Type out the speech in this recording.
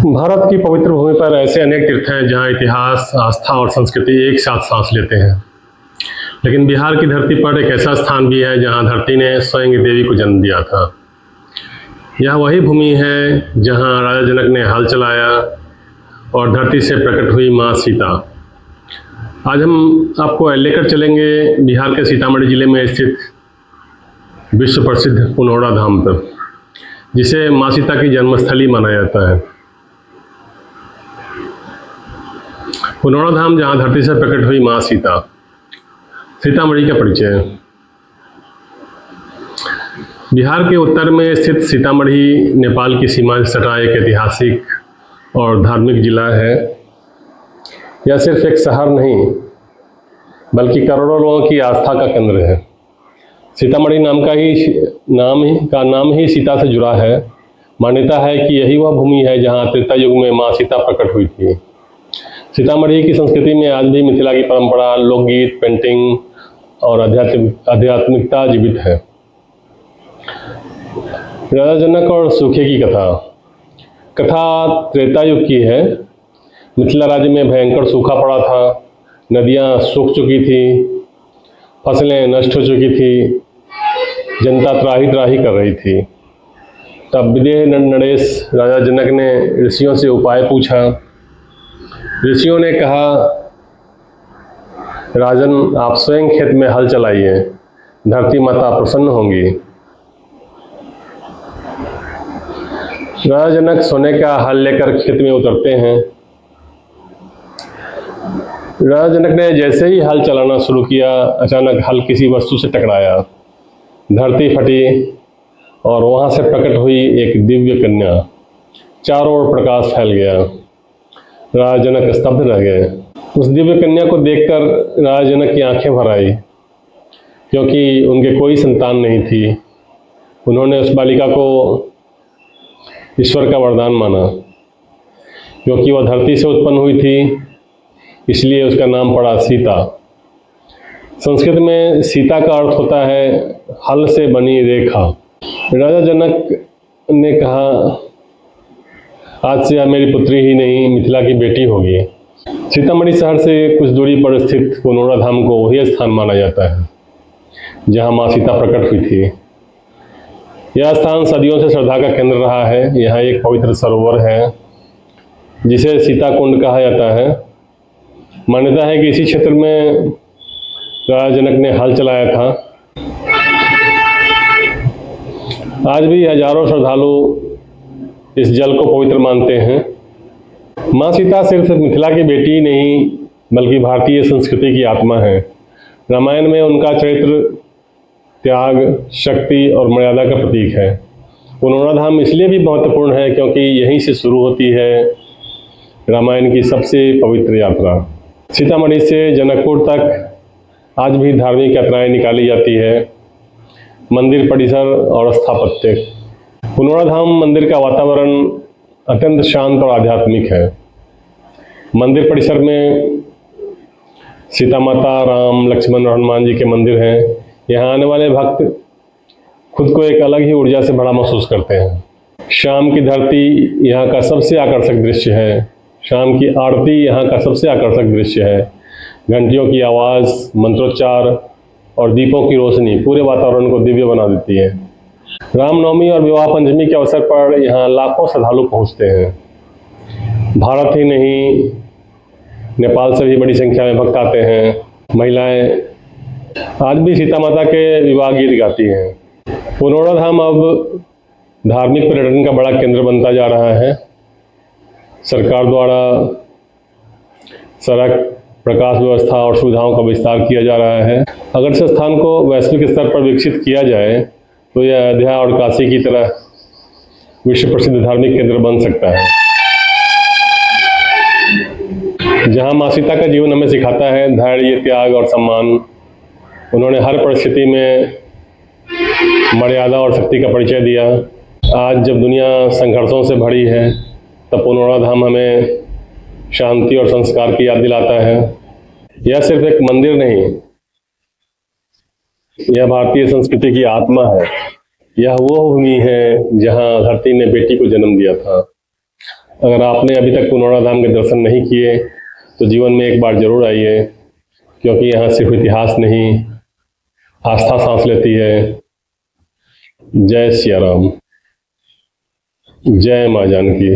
भारत की पवित्र भूमि पर ऐसे अनेक तीर्थ हैं जहां इतिहास, आस्था और संस्कृति एक साथ सांस लेते हैं। लेकिन बिहार की धरती पर एक ऐसा स्थान भी है जहां धरती ने स्वयं देवी को जन्म दिया था। यह वही भूमि है जहां राजा जनक ने हल चलाया और धरती से प्रकट हुई माँ सीता। आज हम आपको लेकर चलेंगे बिहार के सीतामढ़ी जिले में स्थित विश्व प्रसिद्ध पुनौरा धाम पर, जिसे माँ सीता की जन्मस्थली माना जाता है। पुनौरा धाम जहाँ धरती से प्रकट हुई माँ सीता। सीतामढ़ी का परिचय। बिहार के उत्तर में स्थित सीतामढ़ी नेपाल की सीमा से सटा एक ऐतिहासिक और धार्मिक जिला है। यह सिर्फ एक शहर नहीं बल्कि करोड़ों लोगों की आस्था का केंद्र है। सीतामढ़ी नाम ही सीता से जुड़ा है। मान्यता है कि यही वह भूमि है जहाँ त्रेता युग में माँ सीता प्रकट हुई थी। सीतामढ़ी की संस्कृति में आज भी मिथिला की परंपरा, लोकगीत, पेंटिंग और आध्यात्मिकता जीवित है। राजा जनक और सूखे की कथा त्रेता युग की है। मिथिला राज्य में भयंकर सूखा पड़ा था, नदियाँ सूख चुकी थी, फसलें नष्ट हो चुकी थी, जनता त्राही कर रही थी। तब विदेह नरेश राजा जनक ने ऋषियों से उपाय पूछा। ऋषियों ने कहा, राजन, आप स्वयं खेत में हल चलाइए, धरती माता प्रसन्न होंगी। राजा जनक सोने का हल लेकर खेत में उतरते हैं। राजा जनक ने जैसे ही हल चलाना शुरू किया, अचानक हल किसी वस्तु से टकराया, धरती फटी और वहां से प्रकट हुई एक दिव्य कन्या। चारों ओर प्रकाश फैल गया। राजा जनक स्तब्ध रह गए। उस दिव्य कन्या को देखकर राजा जनक की आंखें भर आई, क्योंकि उनके कोई संतान नहीं थी। उन्होंने उस बालिका को ईश्वर का वरदान माना। क्योंकि वह धरती से उत्पन्न हुई थी, इसलिए उसका नाम पड़ा सीता। संस्कृत में सीता का अर्थ होता है हल से बनी रेखा। राजा जनक ने कहा, आज से यह मेरी पुत्री ही नहीं, मिथिला की बेटी होगी। सीतामढ़ी शहर से कुछ दूरी पर स्थित पुनौरा धाम को वही स्थान माना जाता है जहां माँ सीता प्रकट हुई थी। यह स्थान सदियों से श्रद्धा का केंद्र रहा है। यहाँ एक पवित्र सरोवर है जिसे सीता कुंड कहा जाता है। मान्यता है कि इसी क्षेत्र में राजा जनक ने हल चलाया था। आज भी हजारों श्रद्धालु इस जल को पवित्र मानते हैं। माँ सीता सिर्फ मिथिला की बेटी नहीं बल्कि भारतीय संस्कृति की आत्मा है। रामायण में उनका चरित्र त्याग, शक्ति और मर्यादा का प्रतीक है। पुनौरा धाम इसलिए भी महत्वपूर्ण है क्योंकि यहीं से शुरू होती है रामायण की सबसे पवित्र यात्रा। सीतामढ़ी से जनकपुर तक आज भी धार्मिक यात्राएं निकाली जाती है। मंदिर परिसर और स्थापत्य। पुनौरा धाम मंदिर का वातावरण अत्यंत शांत और आध्यात्मिक है। मंदिर परिसर में सीता माता, राम, लक्ष्मण और हनुमान जी के मंदिर हैं। यहाँ आने वाले भक्त खुद को एक अलग ही ऊर्जा से भरा महसूस करते हैं। शाम की धरती यहाँ का सबसे आकर्षक दृश्य है। शाम की आरती यहाँ का सबसे आकर्षक दृश्य है। घंटियों की आवाज़, मंत्रोच्चार और दीपों की रोशनी पूरे वातावरण को दिव्य बना देती है। रामनवमी और विवाह पंचमी के अवसर पर यहाँ लाखों श्रद्धालु पहुँचते हैं। भारत ही नहीं, नेपाल से भी बड़ी संख्या में भक्त आते हैं। महिलाएं आज भी सीता माता के विवाह गीत गाती हैं। पुनौरा धाम अब धार्मिक पर्यटन का बड़ा केंद्र बनता जा रहा है। सरकार द्वारा सड़क, प्रकाश व्यवस्था और सुविधाओं का विस्तार किया जा रहा है। अगर इस स्थान को वैश्विक स्तर पर विकसित किया जाए तो यह अयोध्या और काशी की तरह विश्व प्रसिद्ध धार्मिक केंद्र बन सकता है। जहां माँ सीता का जीवन हमें सिखाता है धैर्य, त्याग और सम्मान। उन्होंने हर परिस्थिति में मर्यादा और शक्ति का परिचय दिया। आज जब दुनिया संघर्षों से भरी है तब पुनौरा धाम हमें शांति और संस्कार की याद दिलाता है। यह सिर्फ एक मंदिर नहीं, यह भारतीय संस्कृति की आत्मा है। यह वो भूमि है जहां धरती ने बेटी को जन्म दिया था अगर आपने अभी तक पुनौरा धाम के दर्शन नहीं किए तो जीवन में एक बार जरूर आइए, क्योंकि यहाँ सिर्फ इतिहास नहीं, आस्था सांस लेती है। जय सिया राम, जय माँ जानकी।